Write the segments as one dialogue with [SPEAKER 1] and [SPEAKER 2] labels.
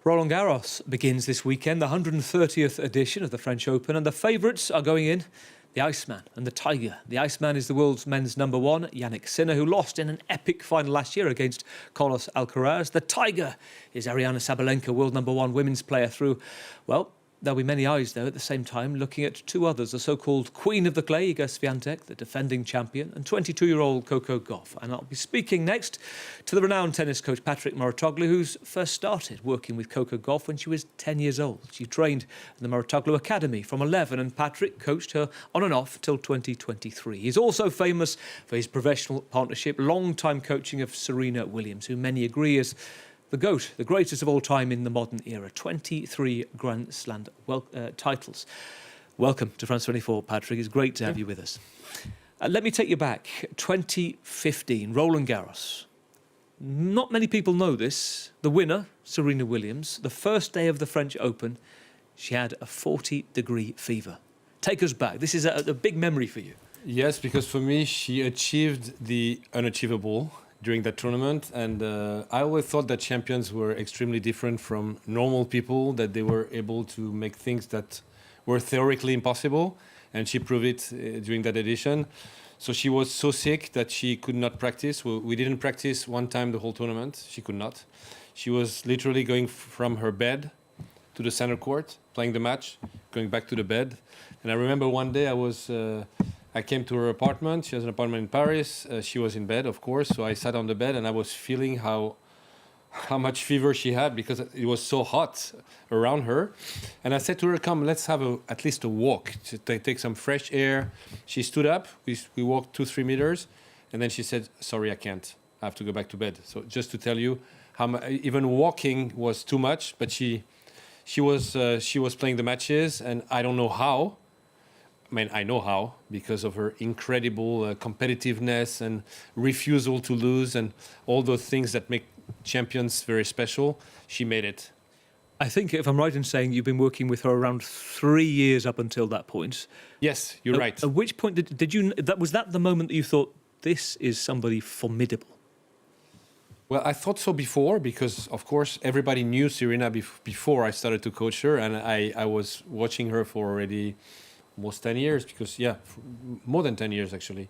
[SPEAKER 1] Roland Garros begins this weekend, the 130th edition of the French Open, and the favourites are going in. The Iceman and the Tiger. The Iceman is the world's men's number one, Jannik Sinner, who lost in an epic final last year against Carlos Alcaraz. The Tiger is Aryna Sabalenka, world number one women's player through, well, there'll be many eyes, though, at the same time, looking at two others, the so-called Queen of the Clay, Iga Swiatek, the defending champion, and 22-year-old Coco Gauff. And I'll be speaking next to the renowned tennis coach Patrick Mouratoglou, who's first started working with Coco Gauff when she was 10 years old. She trained in the Mouratoglou Academy from 11, and Patrick coached her on and off till 2023. He's also famous for his professional partnership, long-time coaching of Serena Williams, who many agree is the GOAT, the greatest of all time in the modern era. 23 Grand Slam titles. Welcome to France 24, Patrick. It's great to have you with us. Let me take you back. 2015, Roland Garros. Not many people know this. The winner, Serena Williams, the first day of the French Open, she had a 40-degree fever. Take us back. This is a big memory for you.
[SPEAKER 2] Yes, because for me, she achieved the unachievable during that tournament, and I always thought that champions were extremely different from normal people, that they were able to make things that were theoretically impossible, and she proved it during that edition. So she was so sick that she could not practice. We didn't practice one time the whole tournament. She could not. She was literally going from her bed to the center court, playing the match, going back to the bed. And I remember one day I came to her apartment. She has an apartment in Paris. She was in bed, of course. So I sat on the bed and I was feeling how much fever she had because it was so hot around her. And I said to her, come, let's have at least a walk to take some fresh air. She stood up. We walked 2-3 meters. And then she said, sorry, I can't. I have to go back to bed. So just to tell you, even walking was too much. But she was playing the matches, and I don't know how. I mean, I know how, because of her incredible competitiveness and refusal to lose and all those things that make champions very special. She made it.
[SPEAKER 1] I think, if I'm right in saying, you've been working with her around 3 years up until that point.
[SPEAKER 2] Yes, you're right.
[SPEAKER 1] At which point was that the moment that you thought, this is somebody formidable?
[SPEAKER 2] Well, I thought so before, because, of course, everybody knew Serena before I started to coach her, and I was watching her for already almost 10 years, because, more than 10 years, actually.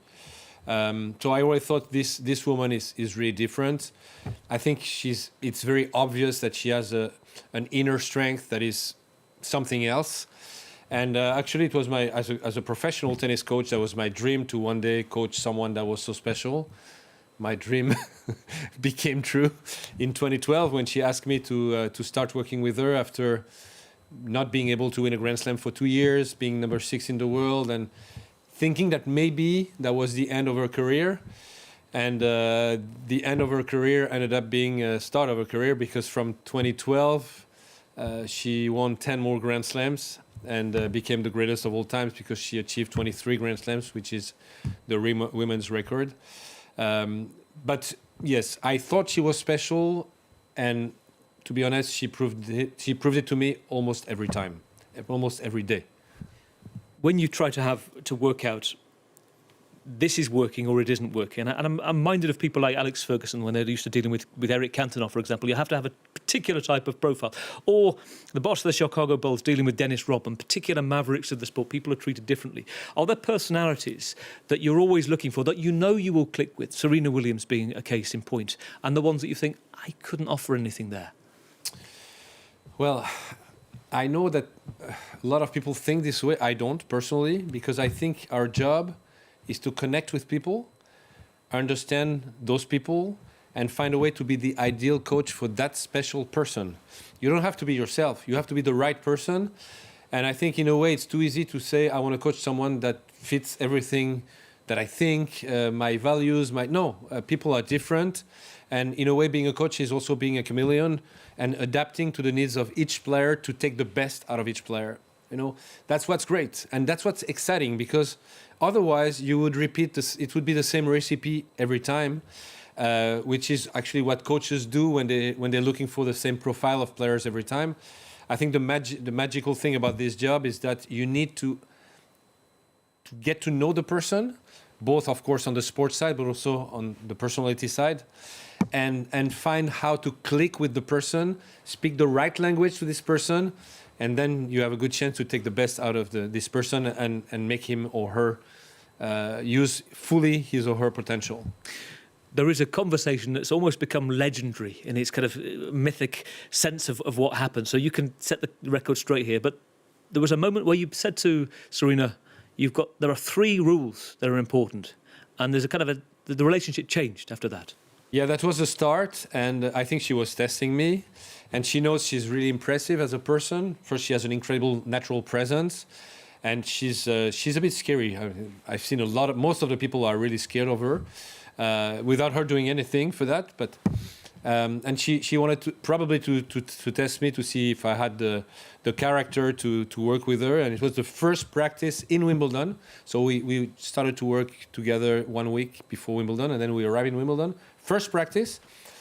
[SPEAKER 2] So I always thought this woman is really different. I think it's very obvious that she has an inner strength that is something else. And actually, it was as a professional tennis coach, that was my dream to one day coach someone that was so special. My dream became true in 2012 when she asked me to start working with her after not being able to win a Grand Slam for 2 years, being number 6 in the world, and thinking that maybe that was the end of her career. And the end of her career ended up being a start of her career, because from 2012, she won 10 more Grand Slams and became the greatest of all times, because she achieved 23 Grand Slams, which is the women's record. But yes, I thought she was special, and to be honest, she proved it to me almost every time, almost every day.
[SPEAKER 1] When you try to work out this is working or it isn't working, and I'm minded of people like Alex Ferguson when they're used to dealing with Eric Cantona, for example. You have to have a particular type of profile. Or the boss of the Chicago Bulls dealing with Dennis Rodman, particular mavericks of the sport. People are treated differently. Are there personalities that you're always looking for, that you know you will click with, Serena Williams being a case in point, and the ones that you think, I couldn't offer anything there?
[SPEAKER 2] Well, I know that a lot of people think this way. I don't, personally, because I think our job is to connect with people, understand those people, and find a way to be the ideal coach for that special person. You don't have to be yourself. You have to be the right person. And I think, in a way, it's too easy to say, I want to coach someone that fits everything that I think, my values, people are different. And in a way, being a coach is also being a chameleon and adapting to the needs of each player to take the best out of each player. That's what's great. And that's what's exciting, because otherwise you would repeat this. It would be the same recipe every time, which is actually what coaches do when they're looking for the same profile of players every time. I think the magical thing about this job is that you need to get to know the person, both, of course, on the sports side, but also on the personality side. and find how to click with the person, speak the right language to this person, and then you have a good chance to take the best out of this person and make him or her use fully his or her potential.
[SPEAKER 1] There is a conversation that's almost become legendary in its kind of mythic sense of what happened. So you can set the record straight here. But there was a moment where you said to Serena, there are 3 rules that are important. And there's a kind of the relationship changed after that.
[SPEAKER 2] Yeah, that was the start. And I think she was testing me. And she knows she's really impressive as a person. First, she has an incredible natural presence. And she's a bit scary. I've seen most of the people are really scared of her. Without her doing anything for that, but and she wanted to test me to see if I had the character to work with her, and it was the first practice in Wimbledon. So we started to work together 1 week before Wimbledon, and then we arrived in Wimbledon. First practice,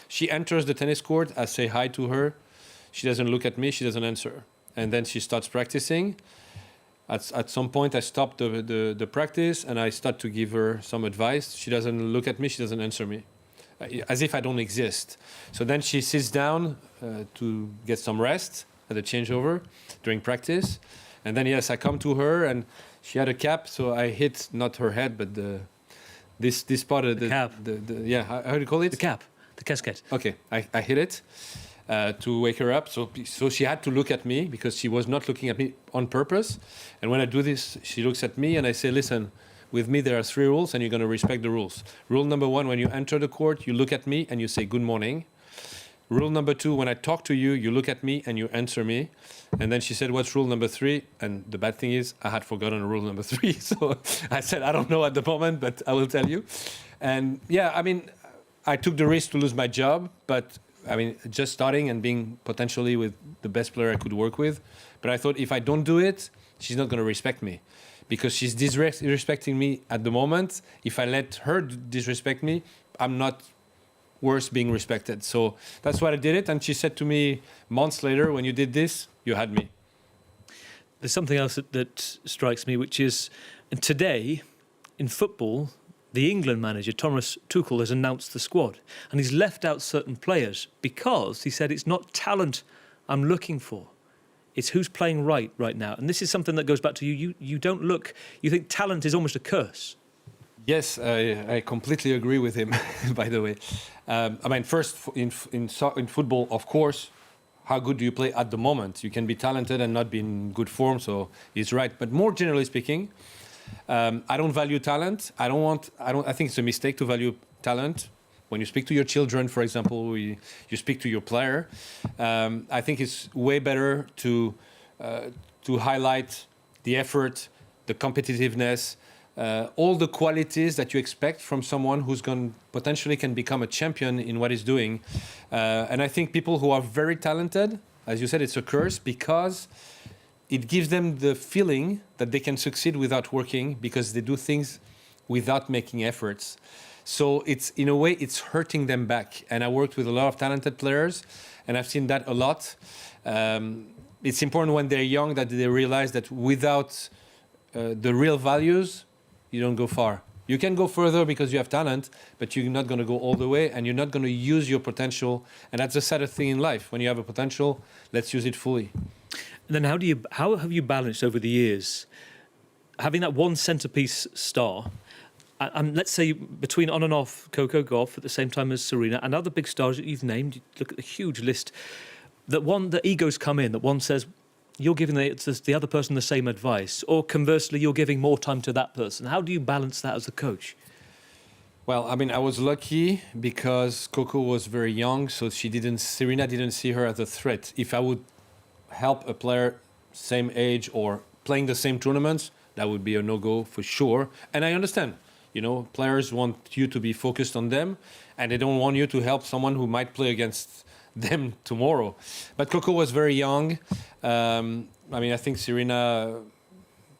[SPEAKER 2] she enters the tennis court. I say hi to her. She doesn't look at me. She doesn't answer, and then she starts practicing. At some point, I stopped the practice and I start to give her some advice. She doesn't look at me. She doesn't answer me, as if I don't exist. So then she sits down to get some rest at the changeover during practice. And then, yes, I come to her and she had a cap. So I hit not her head, but this part of the
[SPEAKER 1] cap.
[SPEAKER 2] Yeah, how do you call it?
[SPEAKER 1] The cap, the casquette.
[SPEAKER 2] Okay, I hit it. To wake her up. So she had to look at me because she was not looking at me on purpose. And when I do this, she looks at me and I say, listen, with me there are 3 rules and you're going to respect the rules. Rule number 1, when you enter the court, you look at me and you say good morning. Rule number 2, when I talk to you, you look at me and you answer me. And then she said, what's rule number 3? And the bad thing is I had forgotten rule number 3. So I said, I don't know at the moment, but I will tell you. And yeah, I mean, I took the risk to lose my job, but I mean, just starting and being potentially with the best player I could work with. But I thought if I don't do it, she's not going to respect me because she's disrespecting me at the moment. If I let her disrespect me, I'm not worth being respected. So that's why I did it. And she said to me months later, when you did this, you had me.
[SPEAKER 1] There's something else that strikes me, which is today in football, the England manager, Thomas Tuchel, has announced the squad. And he's left out certain players because he said it's not talent I'm looking for. It's who's playing right now. And this is something that goes back to you. You don't look... You think talent is almost a curse.
[SPEAKER 2] Yes, I completely agree with him, by the way. I mean, first, in football, of course, how good do you play at the moment? You can be talented and not be in good form, so he's right. But more generally speaking... I don't value talent. I think it's a mistake to value talent. When you speak to your children, for example, you speak to your player. I think it's way better to highlight the effort, the competitiveness, all the qualities that you expect from someone who's potentially can become a champion in what he's doing. And I think people who are very talented, as you said, it's a curse because it gives them the feeling that they can succeed without working because they do things without making efforts. So it's, in a way, it's hurting them back. And I worked with a lot of talented players, and I've seen that a lot. It's important when they're young that they realize that without the real values, you don't go far. You can go further because you have talent, but you're not going to go all the way, and you're not going to use your potential. And that's the saddest thing in life. When you have a potential, let's use it fully.
[SPEAKER 1] And then how have you balanced over the years having that one centerpiece star, and let's say between on and off Coco Gauff at the same time as Serena and other big stars that you've named, you look at the huge list, that egos come in, that one says you're giving the other person the same advice, or conversely you're giving more time to that person. How do you balance that as a coach?
[SPEAKER 2] Well, I mean, I was lucky because Coco was very young, so Serena didn't see her as a threat. If I would help a player same age or playing the same tournaments, that would be a no-go for sure. And I understand, players want you to be focused on them and they don't want you to help someone who might play against them tomorrow. But Coco was very young. I think Serena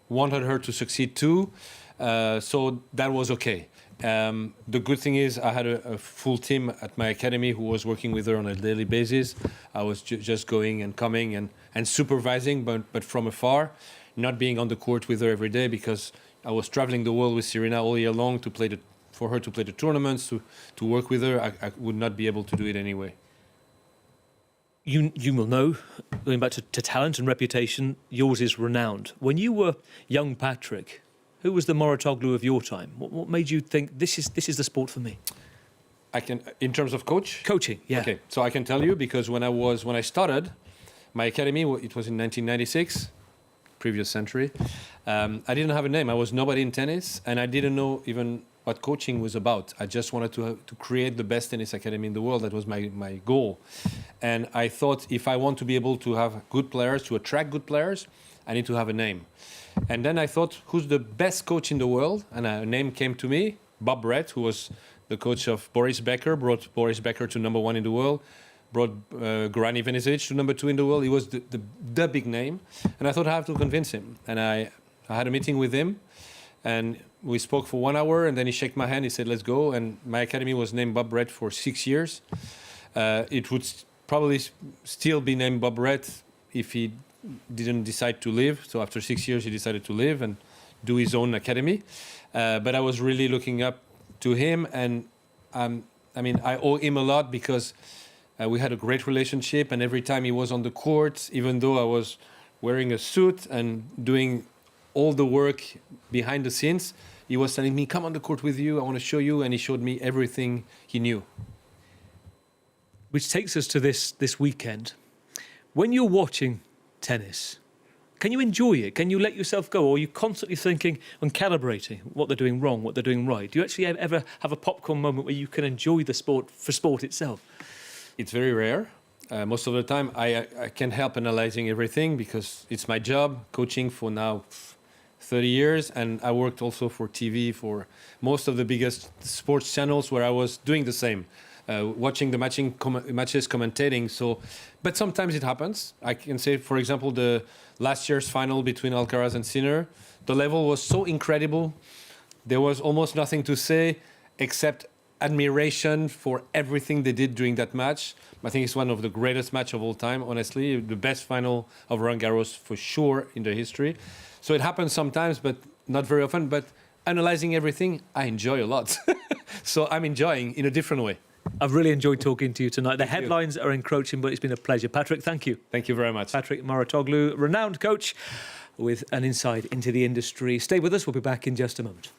[SPEAKER 2] wanted her to succeed too. So that was okay. The good thing is I had a full team at my academy who was working with her on a daily basis. I was just going and coming and supervising, but from afar, not being on the court with her every day because I was traveling the world with Serena all year long to play the for her to play the tournaments, to work with her, I would not be able to do it anyway.
[SPEAKER 1] You will know, going back to talent and reputation, yours is renowned. When you were young Patrick, who was the Mouratoglou of your time? What made you think this is the sport for me?
[SPEAKER 2] I can, in terms of
[SPEAKER 1] coaching, yeah.
[SPEAKER 2] Okay, so I can tell you, because when I started my academy, it was in 1996, previous century. I didn't have a name. I was nobody in tennis, and I didn't know even what coaching was about. I just wanted to create the best tennis academy in the world. That was my goal. And I thought, if I want to be able to have good players, to attract good players, I need to have a name. And then I thought, who's the best coach in the world? And a name came to me, Bob Brett, who was the coach of Boris Becker, brought Boris Becker to #1 in the world, brought Goran Ivanisevic to #2 in the world. He was the big name. And I thought I have to convince him. And I had a meeting with him, and we spoke for 1 hour, and then he shook my hand. He said, let's go. And my academy was named Bob Brett for 6 years. It would probably still be named Bob Brett if he didn't decide to leave. So after 6 years, he decided to leave and do his own academy. But I was really looking up to him, and I owe him a lot, because we had a great relationship, and every time he was on the court, even though I was wearing a suit and doing all the work behind the scenes, he was telling me, come on the court with you, I want to show you, and he showed me everything he knew.
[SPEAKER 1] Which takes us to this weekend. When you're watching tennis, can you enjoy it? Can you let yourself go? Or are you constantly thinking and calibrating what they're doing wrong, what they're doing right? Do you actually ever have a popcorn moment where you can enjoy the sport for sport itself?
[SPEAKER 2] It's very rare. Most of the time, I can't help analyzing everything, because it's my job, coaching for now 30 years. And I worked also for TV, for most of the biggest sports channels, where I was doing the same. Watching the matches, commentating. So, but sometimes it happens. I can say, for example, the last year's final between Alcaraz and Sinner, the level was so incredible. There was almost nothing to say except admiration for everything they did during that match. I think it's one of the greatest match of all time, honestly. The best final of Roland Garros for sure in the history. So it happens sometimes, but not very often. But analyzing everything, I enjoy a lot. So I'm enjoying in a different way.
[SPEAKER 1] I've really enjoyed talking to you tonight. The headlines are encroaching, but it's been a pleasure. Patrick, thank you.
[SPEAKER 2] Thank you very much.
[SPEAKER 1] Patrick Mouratoglou, renowned coach with an insight into the industry. Stay with us. We'll be back in just a moment.